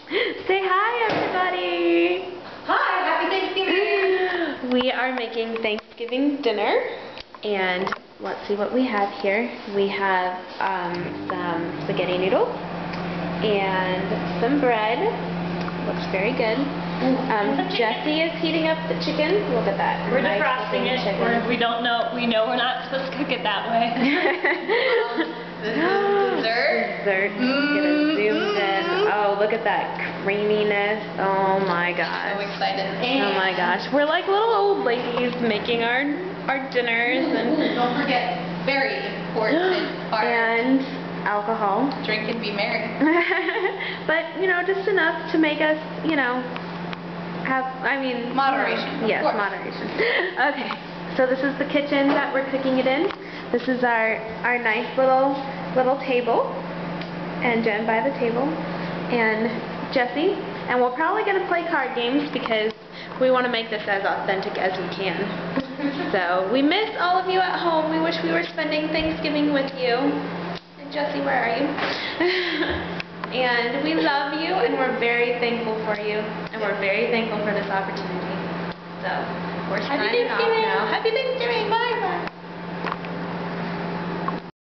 Say hi, everybody. Hi, happy Thanksgiving. We are making Thanksgiving dinner, and let's see what we have here. We have some spaghetti noodles and some bread. Looks very good. Jessie is heating up the chicken. Look at that. We're defrosting it. We don't know. We know we're not supposed to cook it that way. This is dessert. Dessert. Get it zoomed in. Oh, look at that creaminess. Oh my gosh. So excited. Oh my gosh. We're like little old ladies making our dinners. And don't forget, very important part. And alcohol. Drink and be merry. But, you know, just enough to make us, you know, have, I mean... Moderation. Yes, moderation. Okay, so this is the kitchen that we're cooking it in. This is our nice little table. And Jen by the table. And Jessie. And we're probably going to play card games because we want to make this as authentic as we can. So, we miss all of you at home. We wish we were spending Thanksgiving with you. Jessie, where are you? And we love you, and we're very thankful for you, and we're very thankful for this opportunity. So, we're signing off now. Happy Thanksgiving! Bye!